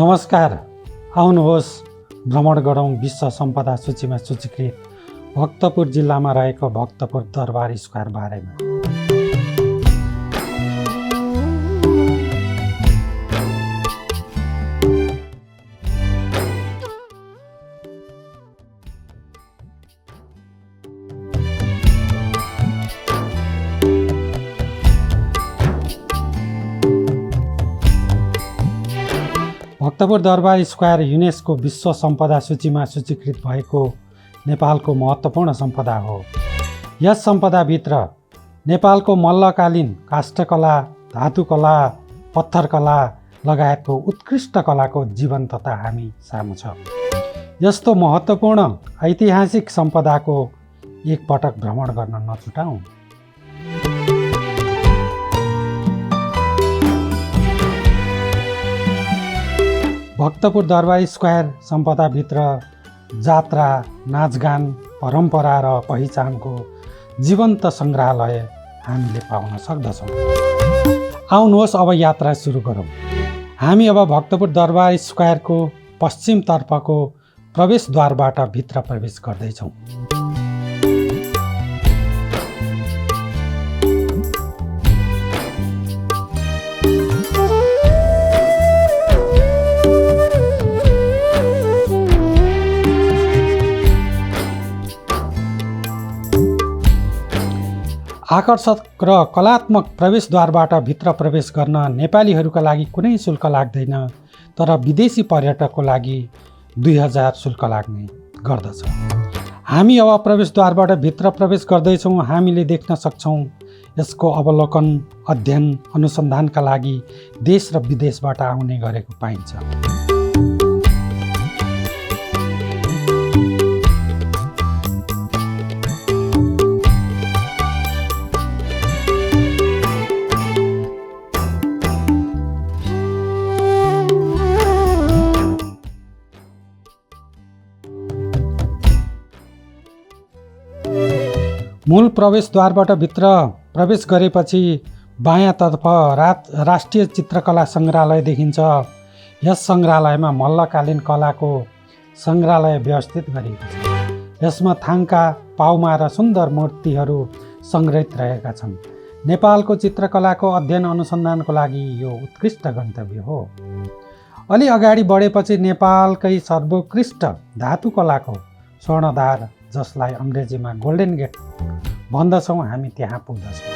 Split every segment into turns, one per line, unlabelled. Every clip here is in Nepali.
नमस्कार, आउनुहोस् भ्रमण गरौँ विश्व सम्पदा सूचीमा सूचीकृत भक्तपुर जिल्लामा रहेको भक्तपुर दरबार स्क्वायर बारेमा। भक्तपुर दरबार स्क्वायर युनेस्को विश्व सम्पदा सूचीमा सूचीकृत भएको नेपालको महत्त्वपूर्ण सम्पदा हो। यस सम्पदाभित्र नेपालको मल्लकालीन काष्ठकला, धातुकला, पत्थरकला लगायतको उत्कृष्ट कलाको जीवन्तता हामी सामु छ। यस्तो महत्त्वपूर्ण ऐतिहासिक सम्पदाको एकपटक भ्रमण गर्न नछुटाउँ। भक्तपुर दरबार स्क्वायर सम्पदाभित्र जात्रा, नाचगान, परम्परा र पहिचानको जीवन्त सङ्ग्रहालय हामीले पाउन सक्दछौँ। आउनुहोस् अब यात्रा सुरु गरौँ। हामी अब भक्तपुर दरबार स्क्वायरको पश्चिमतर्फको प्रवेशद्वारबाट भित्र प्रवेश गर्दैछौँ। आकर्षक र कलात्मक प्रवेशद्वारबाट भित्र प्रवेश गर्न नेपालीहरूका लागि कुनै शुल्क लाग्दैन, तर विदेशी पर्यटकको लागि 2000 शुल्क लाग्ने गर्दछ। हामी अब प्रवेशद्वारबाट भित्र प्रवेश गर्दैछौँ। हामीले देख्न सक्छौँ यसको अवलोकन, अध्ययन, अनुसन्धानका लागि देश र विदेशबाट आउने गरेको पाइन्छ। मूल प्रवेशद्वारबाट भित्र प्रवेश गरेपछि बायाँतर्फ राष्ट्रिय चित्रकला सङ्ग्रहालय देखिन्छ। यस सङ्ग्रहालयमा मल्लकालीन कलाको सङ्ग्रहालय व्यवस्थित गरिएको छ। यसमा थाङ्का, पाउमा र सुन्दर मूर्तिहरू सङ्ग्रहित रहेका छन्। नेपालको चित्रकलाको अध्ययन अनुसन्धानको लागि यो उत्कृष्ट गन्तव्य हो। अलि अगाडि बढेपछि नेपालकै सर्वोत्कृष्ट धातुकलाको स्वर्णधार, जसलाई अङ्ग्रेजीमा गोल्डन गेट भन्दछौँ, हामी त्यहाँ पुग्दछौँ।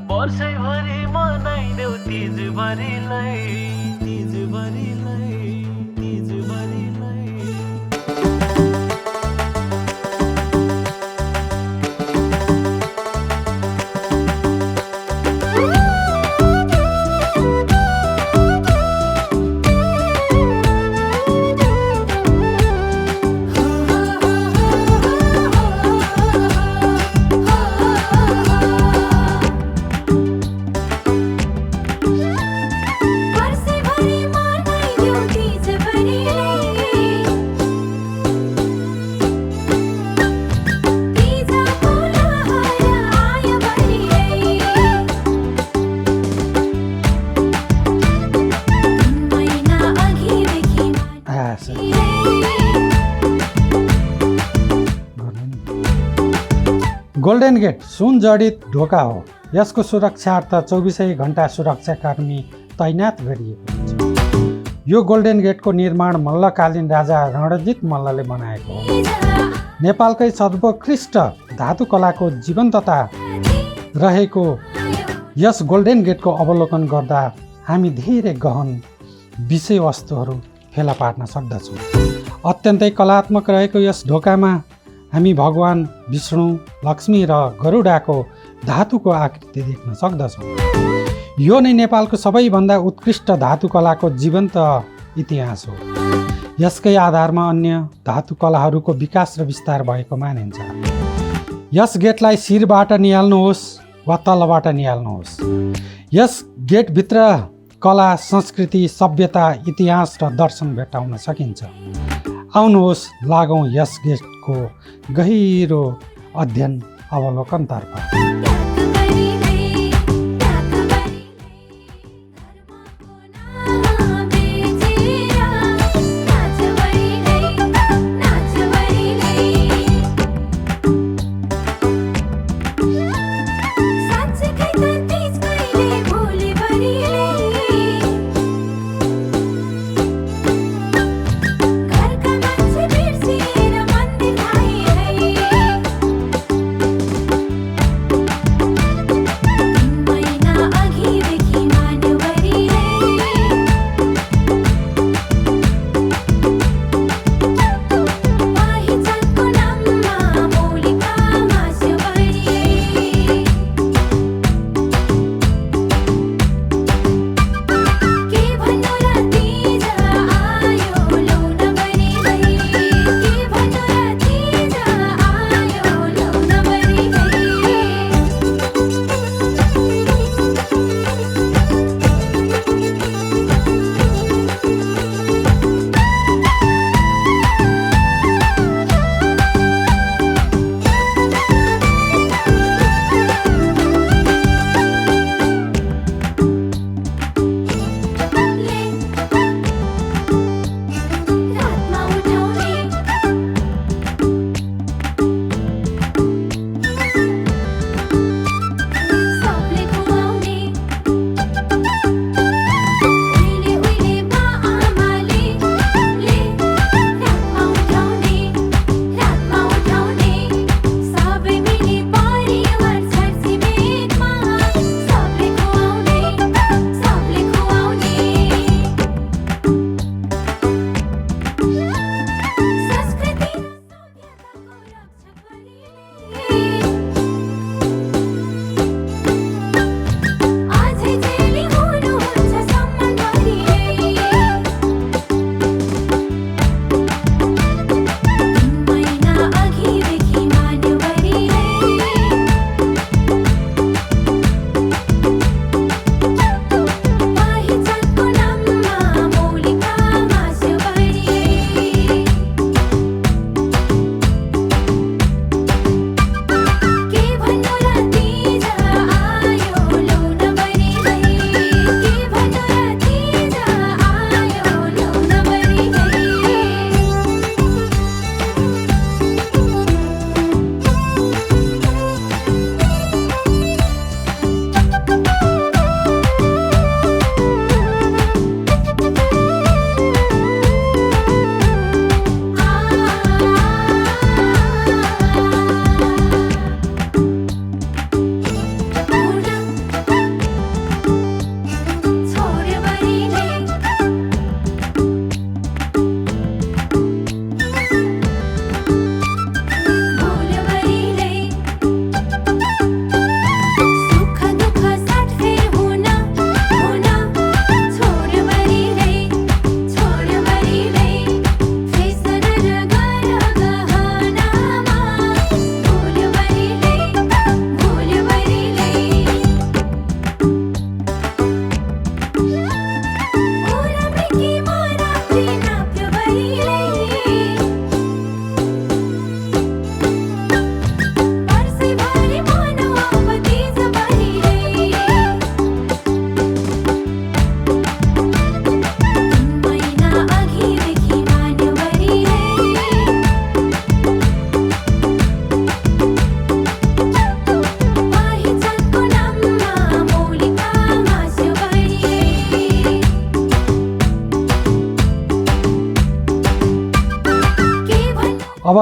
वर्षैभरि मनाइदेऊ तीजभरिलाई, तीजभरिलाई, तीजभरिलाई।
वर्षैभरि मनाइदेऊ
गोल्डन गेट सुन जडित ढोका हो। यसको सुरक्षार्थ 24 घण्टा सुरक्षाकर्मी तैनात गरिएको हुन्छ। यो गोल्डन गेटको निर्माण मल्लकालीन राजा रणजित मल्लले बनाएको हो। नेपालकै सर्वोत्कृष्ट धातुकलाको जीवन्तता रहेको यस गोल्डन गेटको अवलोकन गर्दा हामी धेरै गहन विषयवस्तुहरू फेला पार्न सक्दछौँ। अत्यन्तै कलात्मक रहेको यस ढोकामा हामी भगवान् विष्णु, लक्ष्मी र गरुडाको धातुको आकृति देख्न सक्दछौँ। यो नै नेपालको सबैभन्दा उत्कृष्ट धातुकलाको जीवन्त इतिहास हो। यसकै आधारमा अन्य धातुकलाहरूको विकास र विस्तार भएको मानिन्छ। यस गेटलाई शिरबाट निहाल्नुहोस् वा तलबाट निहाल्नुहोस्, यस गेटभित्र कला, संस्कृति, सभ्यता, इतिहास र दर्शन भेट्टाउन सकिन्छ। आउनुहोस् लागौँ यस गेटको गहिरो अध्ययन अवलोकनतर्फ।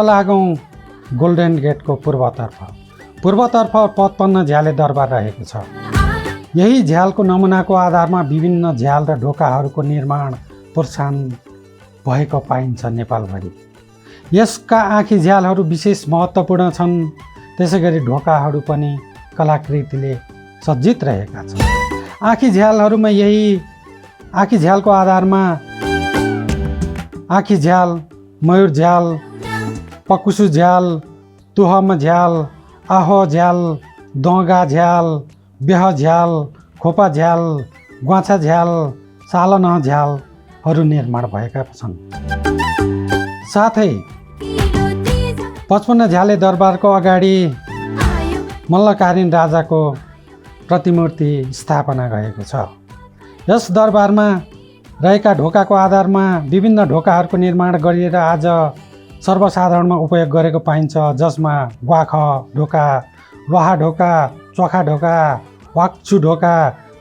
लागौँ गोल्डन गेटको पूर्वतर्फ 55 झ्याले दरबार रहेको छ। यही झ्यालको नमुनाको आधारमा विभिन्न झ्याल र ढोकाहरूको निर्माण प्रोत्साहन भएको पाइन्छ नेपालभरि। यसका आँखी झ्यालहरू विशेष महत्त्वपूर्ण छन्। त्यसै गरी ढोकाहरू पनि कलाकृतिले सज्जित रहेका छन्। आँखी झ्यालहरूमा यही आँखी झ्यालको आधारमा आँखी झ्याल, मयूर झ्याल, पकुसु झ्याल, तुहम झ्याल, आहो झ्याल, दङ्गा झ्याल, ब्याह झ्याल, खोपा झ्याल, ग्वाछा झ्याल, सालनह झ्यालहरू निर्माण भएका छन्। साथै 55 झ्याले दरबारको अगाडि मल्लकालीन राजाको प्रतिमूर्ति स्थापना भएको छ। यस दरबारमा रहेका ढोकाको आधारमा विभिन्न ढोकाहरूको निर्माण गरिएर आज सर्वसाधारणमा उपयोग गरेको पाइन्छ, जसमा ग्वाख ढोका, लोहा ढोका, चोखा ढोका, वाक्चु ढोका,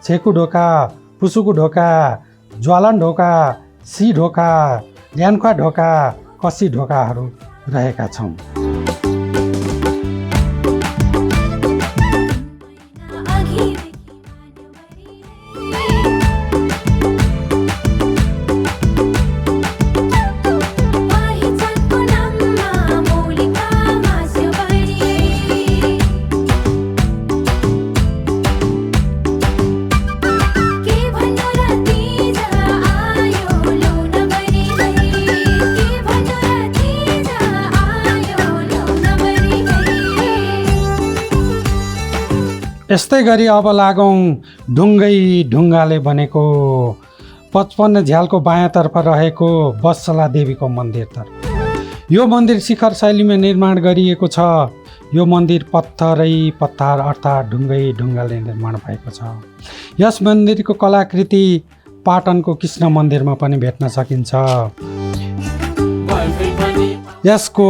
छेकु ढोका, पुसुकु ढोका, ज्वालन ढोका, सी ढोका, ल्यान्ख्वा ढोका, कसी ढोकाहरू रहेका छन्। यस्तै गरी अब लागौँ ढुङ्गाले बनेको 55 झ्यालको बायाँतर्फ रहेको वत्सला देवीको मन्दिरतर्फ। यो मन्दिर शिखर शैलीमा निर्माण गरिएको छ। यो मन्दिर पत्थर अर्थात् ढुङ्गाले निर्माण भएको छ। यस मन्दिरको कलाकृति पाटनको कृष्ण मन्दिरमा पनि भेट्न सकिन्छ। यसको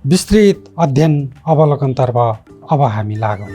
विस्तृत अध्ययन अवलोकनतर्फ अब हामी लागौँ।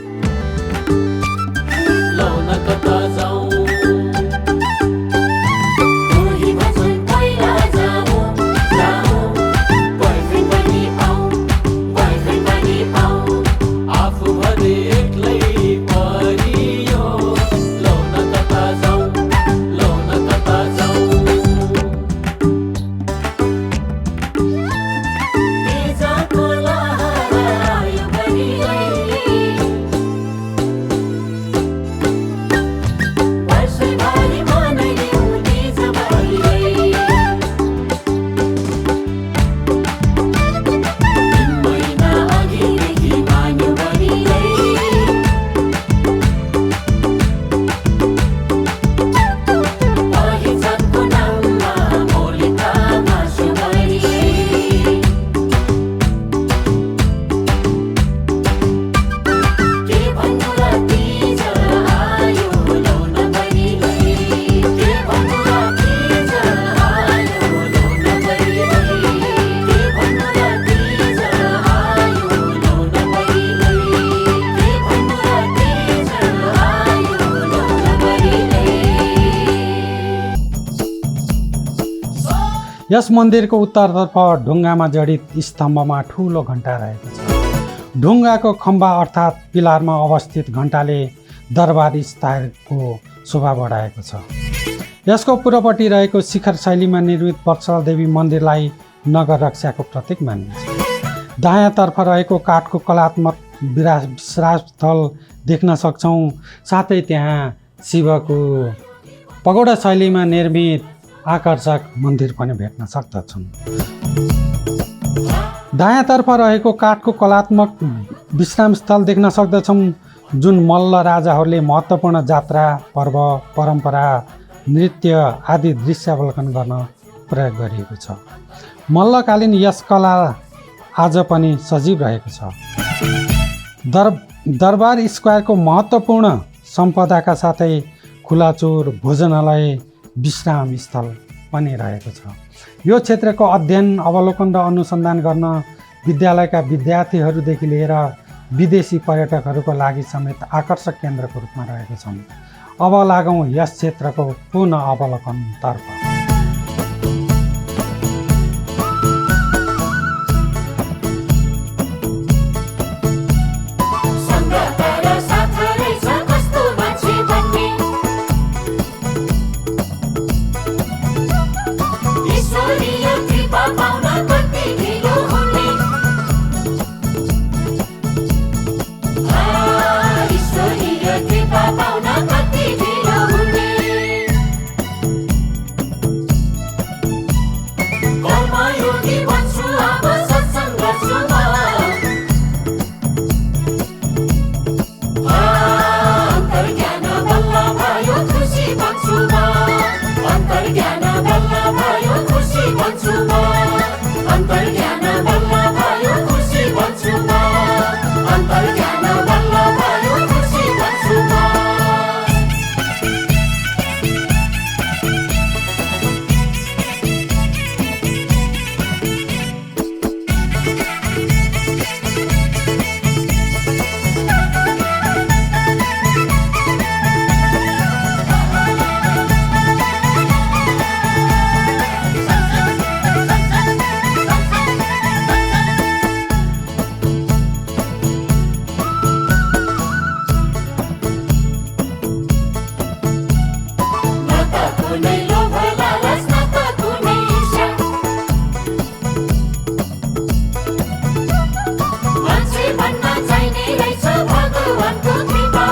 यस मन्दिरको उत्तरतर्फ ढुङ्गामा जडित स्तम्भमा ठुलो घण्टा रहेको छ। ढुङ्गाको खम्बा अर्थात् पिलारमा अवस्थित घण्टाले दरबारी स्थायको शोभा बढाएको छ। यसको पूर्वपट्टि रहेको शिखर शैलीमा निर्मित वत्सला देवी मन्दिरलाई नगर रक्षाको प्रतीक मानिन्छ। दायाँतर्फ रहेको काठको कलात्मक विश्रामस्थल देख्न सक्छौँ। साथै त्यहाँ शिवको पगोडा शैलीमा निर्मित आकर्षक मन्दिर पनि भेट्न सक्दछन्। दायाँतर्फ रहेको काठको कलात्मक विश्रामस्थल देख्न सक्दछौँ, जुन मल्ल राजाहरूले महत्त्वपूर्ण जात्रा, पर्व, परम्परा, नृत्य आदि दृश्यावलोकन गर्न प्रयोग गरिएको छ। मल्लकालीन यस कला आज पनि सजीव रहेको छ। दरबार स्क्वायरको महत्त्वपूर्ण सम्पदाका साथै खुलाचौर, भोजनालय, विश्राम स्थल पनि रहेको छ। यो क्षेत्रको अध्ययन, अवलोकन र अनुसन्धान गर्न विद्यालयका विद्यार्थीहरूदेखि लिएर विदेशी पर्यटकहरूको लागि समेत आकर्षक केन्द्रको रूपमा रहेका छन्। अब लागौँ यस क्षेत्रको पुनः अवलोकनतर्फ।
कुनै लोभ लालच न त कुनै ईर्ष्या मान्छे भन्न चाहिने रहेछ भगवानको कृपा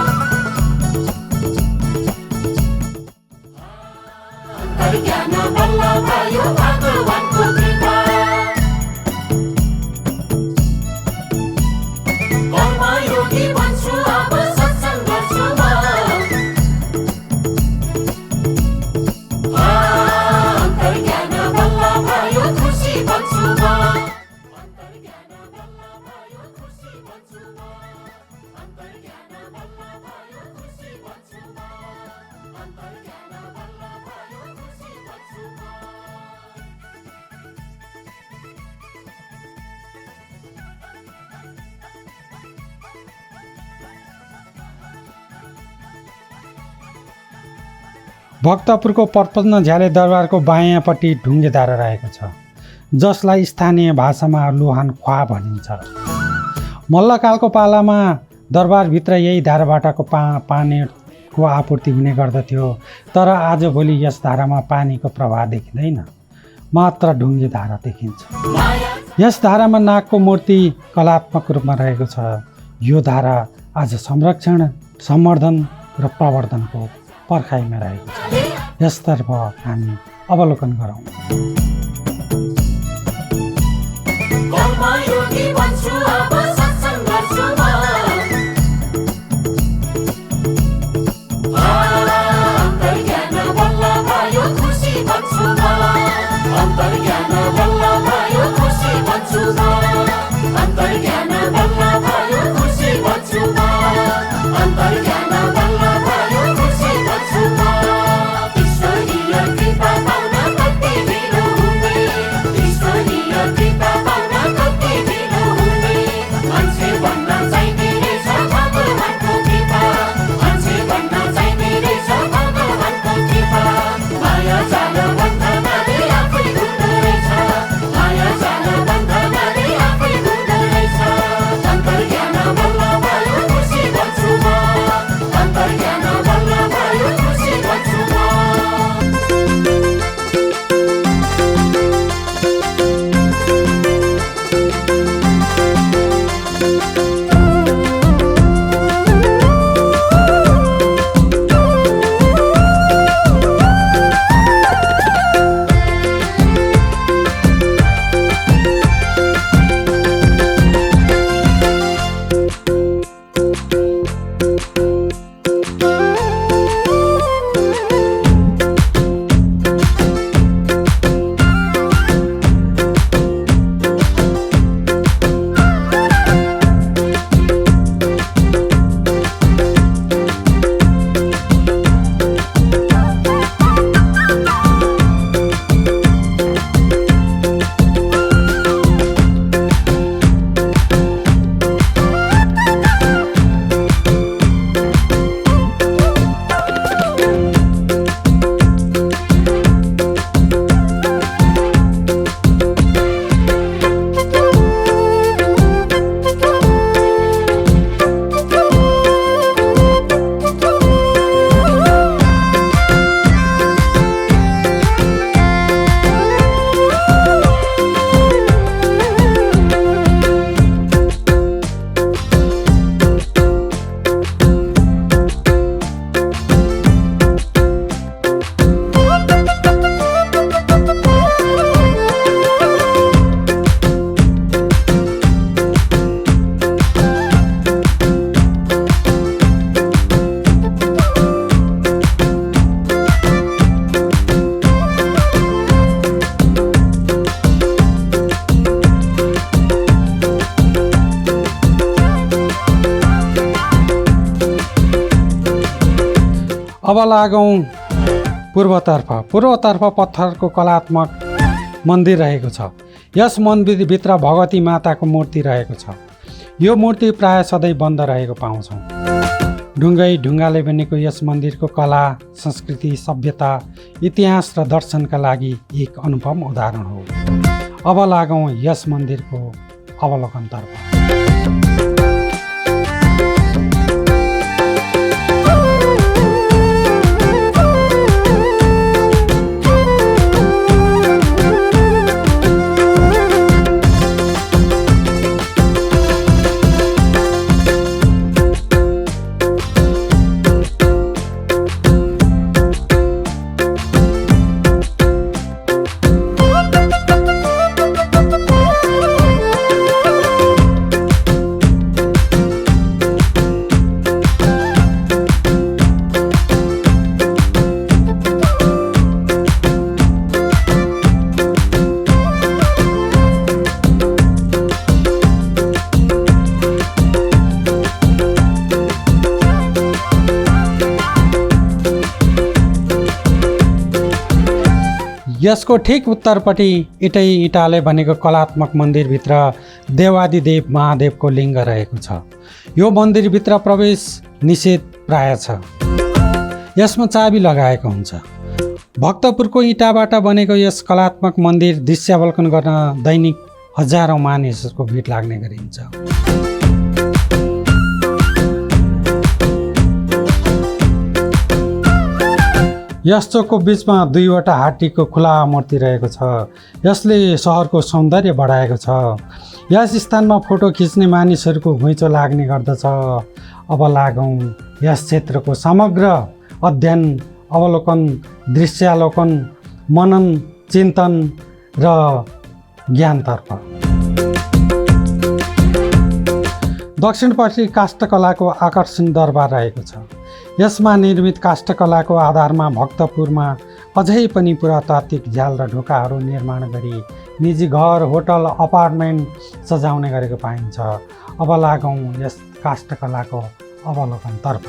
अन्तर्ज्ञान बल्ल भयो भगवानको कृपा कर्मयोगी बन्छु अब सत्सङ्ग गर्छु म अन्तर्ज्ञान बल्ल भयो खुसी बन्छु म अन्तर्ज्ञान बल्ल भयो खुसी बन्छु म अन्तर्ज्ञान बल्ल भयो खुसी बन्छु म अन्तर्ज्ञान बल्ल भयो खुसी बन्छु म
भक्तपुरको प्रपन्न झ्याले दरबारको बायाँपट्टि ढुङ्गेधारा रहेको छ, जसलाई स्थानीय भाषामा लुहान ख्वा भनिन्छ। मल्लकालको पालामा दरबारभित्र यही धाराबाटको पानीको आपूर्ति हुने गर्दथ्यो, तर आजभोलि यस धारामा पानीको प्रवाह देखिँदैन, मात्र ढुङ्गेधारा देखिन्छ। यस धारामा नागको मूर्ति कलात्मक रूपमा रहेको छ। यो धारा आज संरक्षण, सम्वर्धन र प्रवर्धनको पर्खाइमा रहेको छ। यसतर्फ हामी अवलोकन गरौँ।
कर्मयोगी बन्छु अब सत्सङ्ग गर्छु म अन्तर्ज्ञान बल्ल भयो खुसी बन्छु म अन्तर्ज्ञान बल्ल भयो खुसी बन्छु म अन्तर्ज्ञान बल्ल भयो खुसी बन्छु म अन्तर्ज्ञान बल्ल भयो खुसी बन्छु म ईश्वरीय कृपा पाउन कति ढिलो हुने ईश्वरीय कृपा पाउन कति ढिलो हुने मान्छे भन्न चाहिने रहेछ भगवानको कृपा मान्छे भन्न चाहिने रहेछ भगवानको कृपा माया जाल बन्धनाले आफै धुँदो रहेछ माया जाल बन्धनाले आफै धुँदो रहेछ अन्तर्ज्ञान बल्ल भयो खुसी बन्छु म अन्तर्ज्ञान बल्ल भयो खुसी बन्छु म
अब लागौँ पूर्वतर्फ पत्थरको कलात्मक मन्दिर रहेको छ। यस मन्दिरभित्र भगवती माताको मूर्ति रहेको छ। यो मूर्ति प्राय सधैँ बन्द रहेको पाउँछौँ। ढुङ्गाले बनेको यस मन्दिरको कला, संस्कृति, सभ्यता, इतिहास र दर्शनका लागि एक अनुपम उदाहरण हो। अब लागौँ यस मन्दिरको अवलोकनतर्फ। यसको ठिक उत्तरपट्टि इटाले बनेको कलात्मक मन्दिरभित्र देवादिदेव महादेवको लिङ्ग रहेको छ। यो मन्दिरभित्र प्रवेश निषेध प्राय छ। यसमा चाबी लगाएको हुन्छ। भक्तपुरको इँटाबाट बनेको यस कलात्मक मन्दिर दृश्यावलोकन गर्न दैनिक हजारौँ मानिसहरूको भिड लाग्ने गरिन्छ। यस चोकको बिचमा दुईवटा हात्तीको खुला मूर्ति रहेको छ। यसले सहरको सौन्दर्य बढाएको छ। यस स्थानमा फोटो खिच्ने मानिसहरूको घुइँचो लाग्ने गर्दछ। अब लागौँ यस क्षेत्रको समग्र अध्ययन, अवलोकन, दृश्यावलोकन, मनन, चिन्तन र ज्ञानतर्फ। दक्षिणपट्टि काष्ठकलाको आकर्षण दरबार रहेको छ। यसमा निर्मित काष्ठकलाको आधारमा भक्तपुरमा अझै पनि पुरातात्विक झ्याल र ढोकाहरू निर्माण गरी निजी घर, होटल, अपार्टमेन्ट सजाउने गरेको पाइन्छ। अब लागौँ यस काष्ठकलाको अवलोकनतर्फ।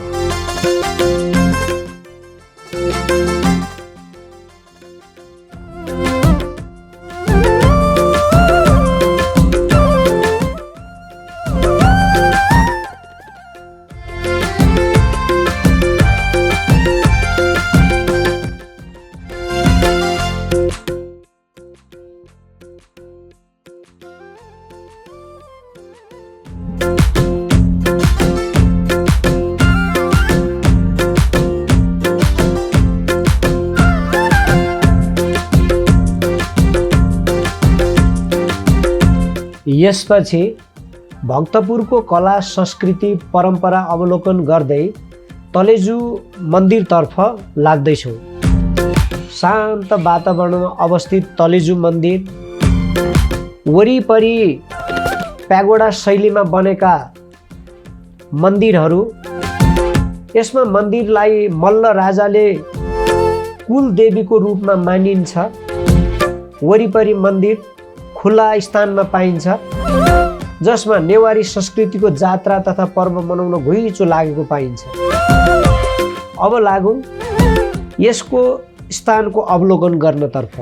यसपछि भक्तपुरको कला, संस्कृति, परम्परा अवलोकन गर्दै तलेजु मन्दिरतर्फ लाग्दैछौँ। शान्त वातावरणमा अवस्थित तलेजु मन्दिर वरिपरि प्यागोडा शैलीमा बनेका मन्दिरहरू। यसमा मन्दिरलाई मल्ल राजाले कुलदेवीको रूपमा मानिन्छ। वरिपरि मन्दिर खुला स्थानमा पाइन्छ, जसमा नेवारी संस्कृतिको जात्रा तथा पर्व मनाउन घुइँचो लागेको पाइन्छ। अब लागौँ यसको स्थानको अवलोकन गर्नतर्फ।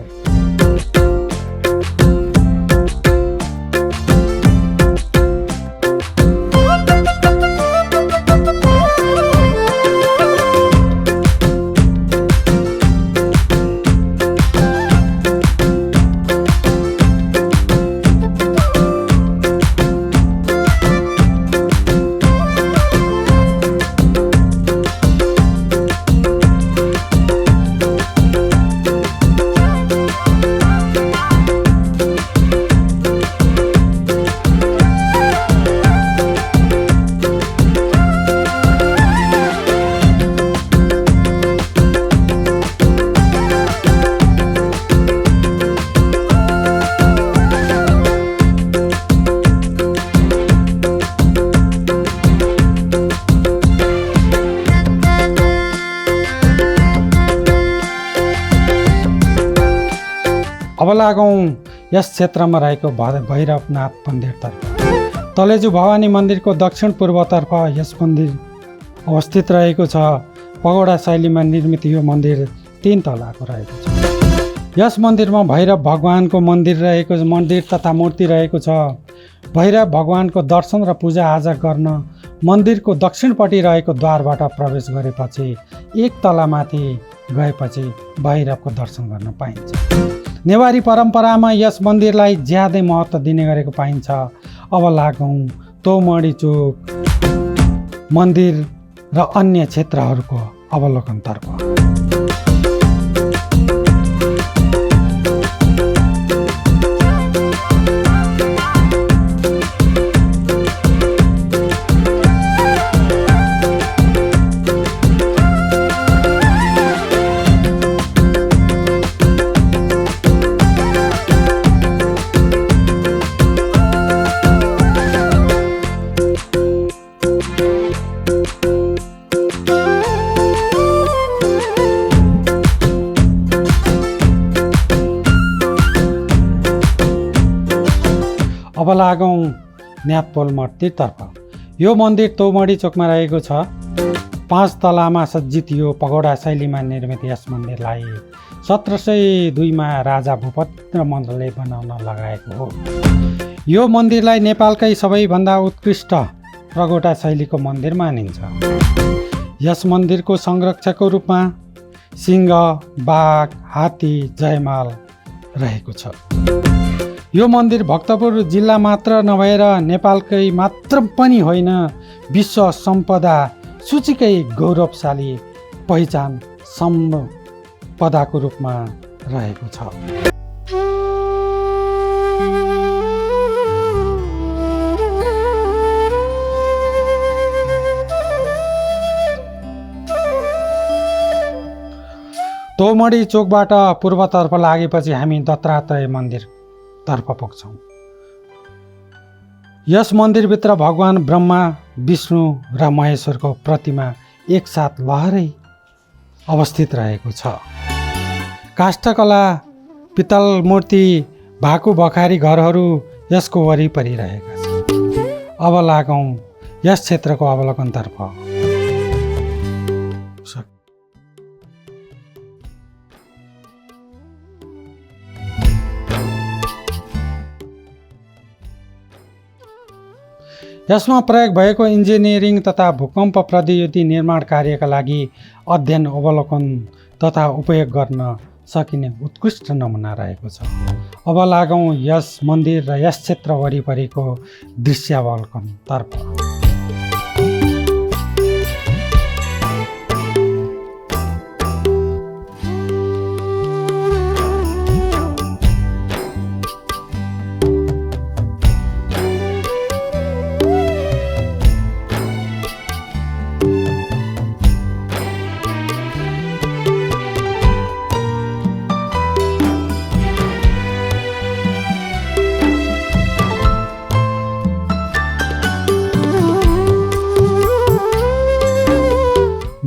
अब लागौँ यस क्षेत्रमा रहेको भैरवनाथ मन्दिरतर्फ। तलेजु भवानी मन्दिरको दक्षिण पूर्वतर्फ यस मन्दिर अवस्थित रहेको छ। पगोडा शैलीमा निर्मित यो मन्दिर 3 तलाको रहेको छ। यस मन्दिरमा भैरव भगवानको मन्दिर तथा मूर्ति रहेको छ। भैरव भगवानको दर्शन र पूजाआजा गर्न मन्दिरको दक्षिणपट्टि रहेको द्वारबाट प्रवेश गरेपछि 1 तलामाथि गएपछि भैरवको दर्शन गर्न पाइन्छ। नेवारी परम्परामा यस मन्दिरलाई ज्यादै महत्त्व दिने गरेको पाइन्छ। अब लागौँ तोमडी चोक मन्दिर र अन्य क्षेत्रहरूको अवलोकनतर्फ। अब लागौँ न्यातपोल मन्दिरतर्फ। यो मन्दिर तोमडी चोकमा रहेको छ। 5 तलामा सज्जित यो पगोडा शैलीमा निर्मित यस मन्दिरलाई 1702 राजा भूपत्र मल्लले बनाउन लगाएको हो। यो मन्दिरलाई नेपालकै सबैभन्दा उत्कृष्ट पगोडा शैलीको मन्दिर मानिन्छ। यस मन्दिरको संरक्षकको रूपमा सिंह, बाघ, हात्ती, जयमाल रहेको छ। यो मन्दिर भक्तपुर जिल्ला मात्र नभएर नेपालकै मात्र पनि होइन, विश्व सम्पदा सूचीकै गौरवशाली पहिचान सम्पदाको रूपमा रहेको छ। तोमडी चोकबाट पूर्वतर्फ लागेपछि हामी दत्तात्रेय मन्दिरतर्फ पुग्छौँ। यस मन्दिरभित्र भगवान ब्रह्मा, विष्णु र महेश्वरको प्रतिमा एकसाथ लहरै अवस्थित रहेको छ। काष्ठकला, पित्तल मूर्ति, भाकु बखारी घरहरू यसको वरिपरि रहेका छन्। अब लागौँ यस क्षेत्रको अवलोकनतर्फ। यसमा प्रयोग भएको इन्जिनियरिङ तथा भूकम्प प्रौद्योगिकी निर्माण कार्यका लागि अध्ययन, अवलोकन तथा उपयोग गर्न सकिने उत्कृष्ट नमुना रहेको छ। अब लागौँ यस मन्दिर र यस क्षेत्र वरिपरिको दृश्यावलोकनतर्फ।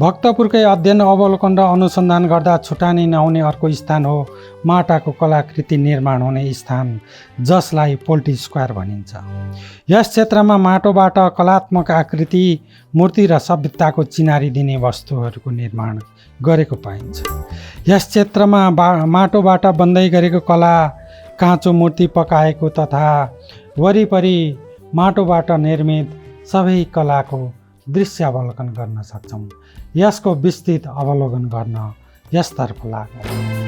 भक्तपुरकै अध्ययन, अवलोकन र अनुसन्धान गर्दा छुटानी नहुने अर्को स्थान हो माटाको कलाकृति निर्माण हुने स्थान, जसलाई पोल्ट्री स्क्वायर भनिन्छ। यस क्षेत्रमा माटोबाट कलात्मक आकृति, मूर्ति र सभ्यताको चिनारी दिने वस्तुहरूको निर्माण गरेको पाइन्छ। यस क्षेत्रमा माटोबाट बन्दै गरेको कला, काँचो मूर्ति पकाएको तथा वरिपरि माटोबाट निर्मित सबै कलाको दृश्यावलोकन गर्न सक्छौँ। यसको विस्तृत अवलोकन गर्न यसतर्फ लागौँ।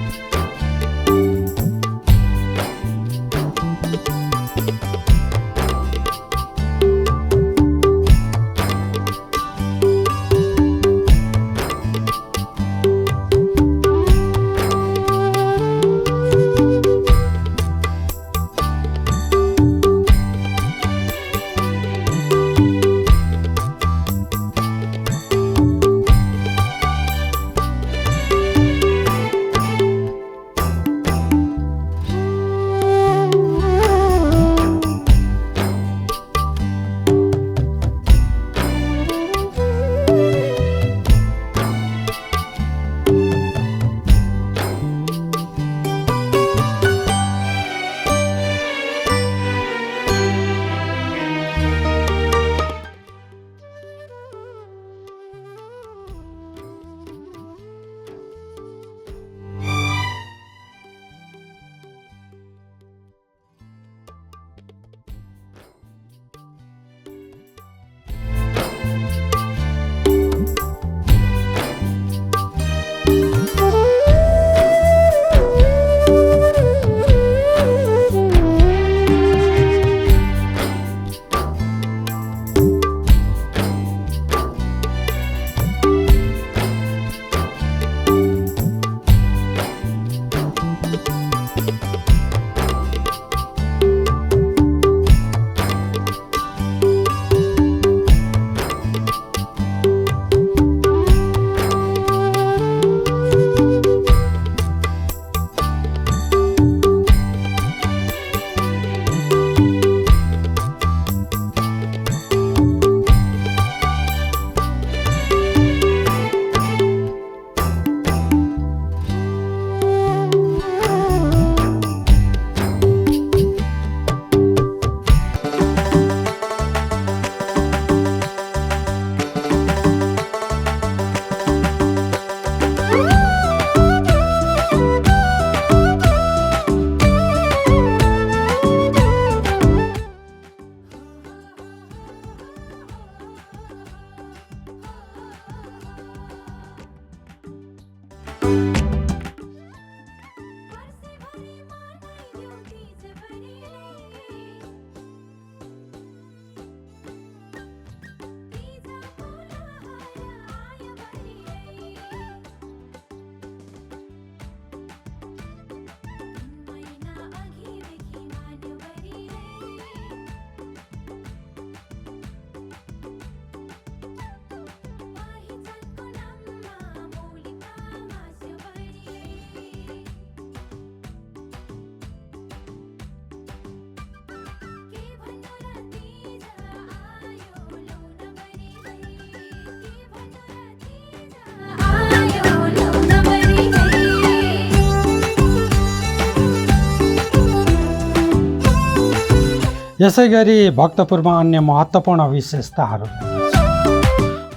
यसै गरी भक्तपुरमा अन्य महत्त्वपूर्ण विशेषताहरू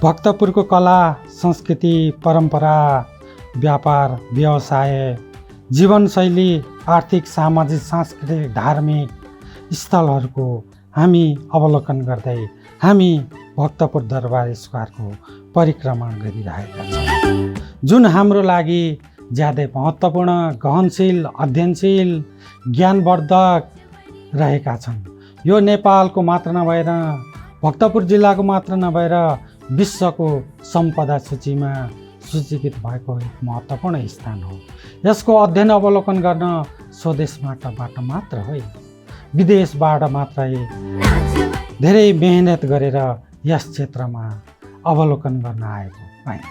भक्तपुरको कला संस्कृति परम्परा व्यापार व्यवसाय जीवनशैली आर्थिक सामाजिक सांस्कृतिक धार्मिक स्थलहरूको हामी अवलोकन गर्दै हामी भक्तपुर दरबार स्क्वायरको परिक्रमा गरिरहेका छौँ, जुन हाम्रो लागि ज्यादै महत्त्वपूर्ण गहनशील अध्ययनशील ज्ञानवर्धक रहेका छन्। यो नेपालको मात्र नभएर भक्तपुर जिल्लाको मात्र नभएर विश्वको सम्पदा सूचीमा सूचीकृत भएको एक महत्त्वपूर्ण स्थान हो। यसको अध्ययन अवलोकन गर्न स्वदेशबाट मात्र होइन, विदेशबाट मात्रै धेरै मेहनत गरेर यस क्षेत्रमा अवलोकन गर्न आएको पाइन्छ।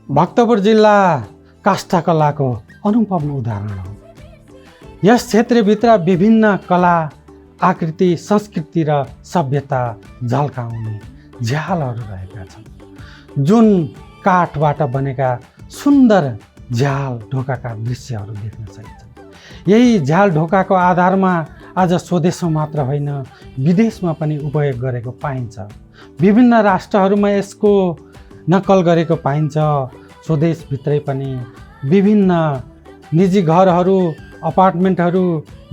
भक्तपुर जिल्ला काष्ठकलाको अनुपम उदाहरण हो। यस क्षेत्रभित्र विभिन्न कला आकृति संस्कृति र सभ्यता झल्काउने झ्यालहरू रहेका छन्, जुन काठबाट बनेका सुन्दर झ्याल ढोकाका दृश्यहरू देख्न सकिन्छन्। यही झ्याल ढोकाको आधारमा आज स्वदेशमा मात्र होइन विदेशमा पनि उपयोग गरेको पाइन्छ। विभिन्न राष्ट्रहरूमा यसको नक्कल गरेको पाइन्छ। स्वदेशभित्रै पनि विभिन्न निजी घरहरू अपार्टमेन्टहरू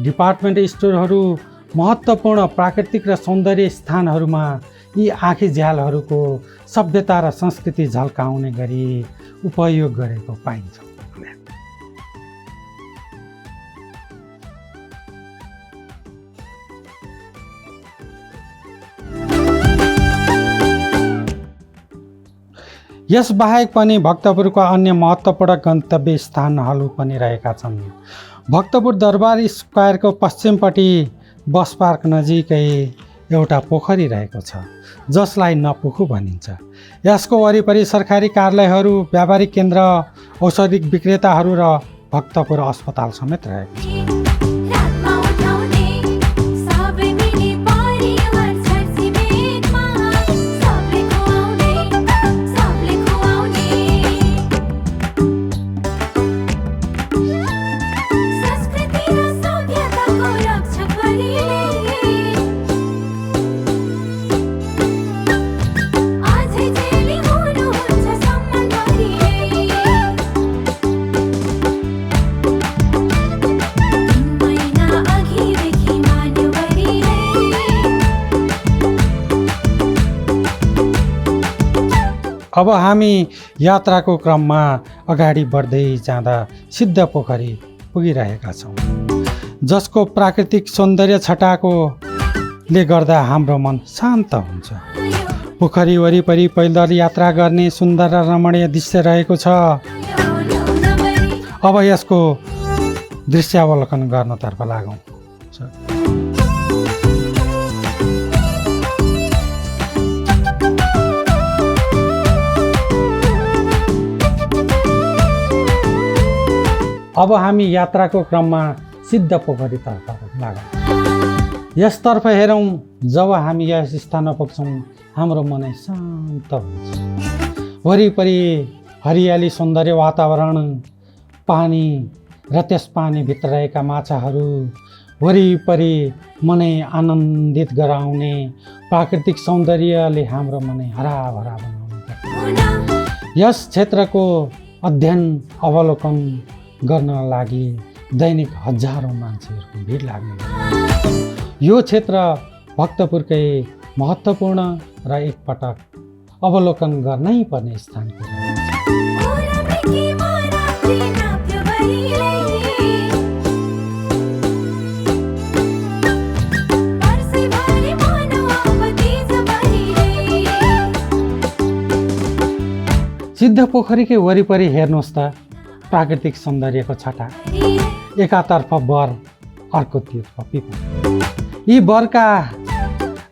डिपार्टमेन्ट स्टोरहरू महत्त्वपूर्ण प्राकृतिक र सौन्दर्य स्थानहरूमा यी आँखी झ्यालहरूको सभ्यता र संस्कृति झल्काउने गरी उपयोग गरेको पाइन्छ। यस बाहेक पनि भक्तपुरको अन्य महत्त्वपूर्ण गन्तव्य स्थानहरू पनि रहेका छन्। भक्तपुर दरबार स्क्वायरको पश्चिमपट्टि बस पार्क नजिकै एउटा पोखरी रहेको छ, जसलाई नपुखु भनिन्छ। यसको वरिपरि सरकारी कार्यालयहरू व्यापारिक केन्द्र औषधिक विक्रेताहरू र भक्तपुर अस्पताल समेत रहेको छ। अब हामी यात्राको क्रममा अगाडि बढ्दै जाँदा सिद्ध पोखरी पुगिरहेका छौँ, जसको प्राकृतिक सौन्दर्य छटाकोले गर्दा हाम्रो मन शान्त हुन्छ। पोखरी वरिपरि पैदल यात्रा गर्ने सुन्दर र रमणीय दृश्य रहेको छ। अब यसको दृश्यावलोकन गर्नतर्फ लागौँ। अब हामी यात्राको क्रममा सिद्ध पोखरीतर्फ लागौँ। यसतर्फ हेरौँ। जब हामी यस स्थानमा पुग्छौँ हाम्रो मनै शान्त हुन्छ। वरिपरि हरियाली सौन्दर्य वातावरण, पानी र त्यस पानीभित्र रहेका माछाहरू, वरिपरि मनै आनन्दित गराउने प्राकृतिक सौन्दर्यले हाम्रो मनै हराभरा बनाउने। यस क्षेत्रको अध्ययन अवलोकन गर्न लागि दैनिक हजारौँ मान्छेहरूको भिड लाग्ने गर्छ। यो क्षेत्र भक्तपुरकै महत्त्वपूर्ण र एकपटक अवलोकन गर्नै पर्ने स्थानको सिद्ध पोखरीकै वरिपरि हेर्नुहोस् त प्राकृतिक सौन्दर्यको छटा। एकातर्फ बर, अर्कोतर्फ पिपल। यी बरका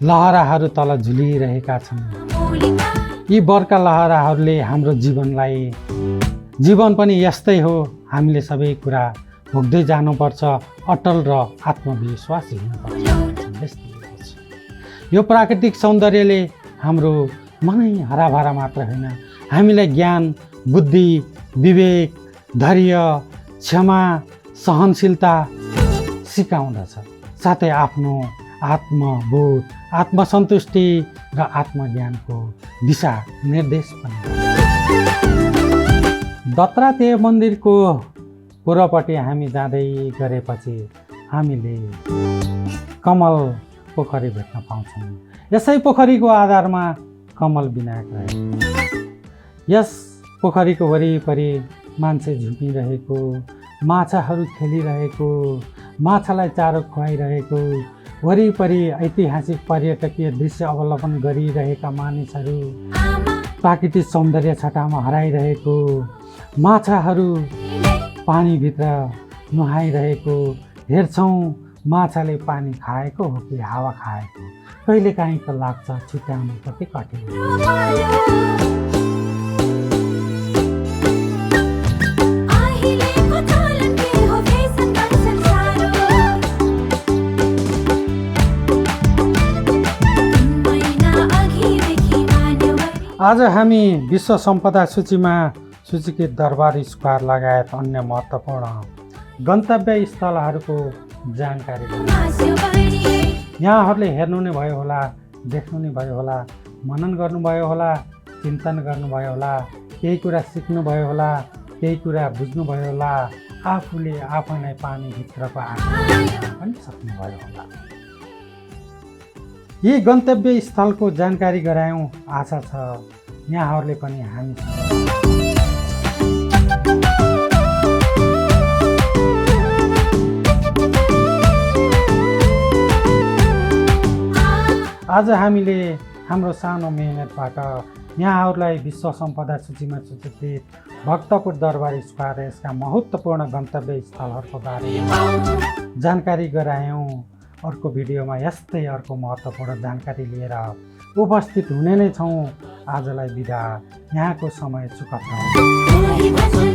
लहराहरू तल झुलिरहेका छन्। यी बरका लहराहरूले हाम्रो जीवन पनि यस्तै हो, हामीले सबै कुरा भोग्दै जानुपर्छ, अटल र आत्मविश्वासी हुनुपर्छ। यो प्राकृतिक सौन्दर्यले हाम्रो मनै हराभरा मात्र होइन, हामीलाई ज्ञान, बुद्धि, विवेक, धैर्य, क्षमा, सहनशीलता सिकाउँदछ, साथै आफ्नो आत्मबोध, आत्मसन्तुष्टि र आत्मज्ञानको दिशा निर्देश पनि गर्छ। दत्तात्रेय मन्दिरको पूर्वपट्टि हामी जाँदै गरेपछि हामीले कमल पोखरी भेट्न पाउँछौँ। यसै पोखरीको आधारमा कमल विनायक रहेको। यस पोखरीको वरिपरि मान्छे झुकिरहेको, माछाहरू खेलिरहेको, माछालाई चारो खुवाइरहेको, वरिपरि ऐतिहासिक पर्यटकीय दृश्य अवलोकन गरिरहेका मानिसहरू, प्राकृतिक सौन्दर्य छटामा हराइरहेको, माछाहरू पानीभित्र नुहाइरहेको हेर्छौँ। माछाले पानी खाएको हो कि हावा खाएको, कहिलेकाहीँ त लाग्छ छुट्याउनु कति कठिन। आज हामी विश्व सम्पदा सूचीमा सूचीकृत दरबार स्क्वायर लगायत अन्य महत्त्वपूर्ण गन्तव्य स्थलहरूको जानकारी यहाँहरूले हेर्नु नै भयो होला, देख्नु नै भयो होला, मनन गर्नुभयो होला, चिन्तन गर्नुभयो होला, केही कुरा सिक्नुभयो होला, केही कुरा बुझ्नुभयो होला, आफूले आफैलाई पानीभित्रको आँखा पनि सक्नुभयो होला। यी गन्तव्य स्थलको जानकारी गरायौँ, आशा छ यहाँहरूले पनि हामी आज हामीले हाम्रो सानो मेहनतबाट यहाँहरूलाई विश्व सम्पदा सूचीमा सूचीकृत भक्तपुर दरबार स्क्वायर यसका महत्त्वपूर्ण गन्तव्य स्थलहरूको बारेमा जानकारी गरायौँ। अर्को भिडियोमा यस्तै अर्को महत्त्वपूर्ण जानकारी लिएर उपस्थित हुने नै छौँ। आजलाई बिदा, यहाँको समय सुखद रहोस्।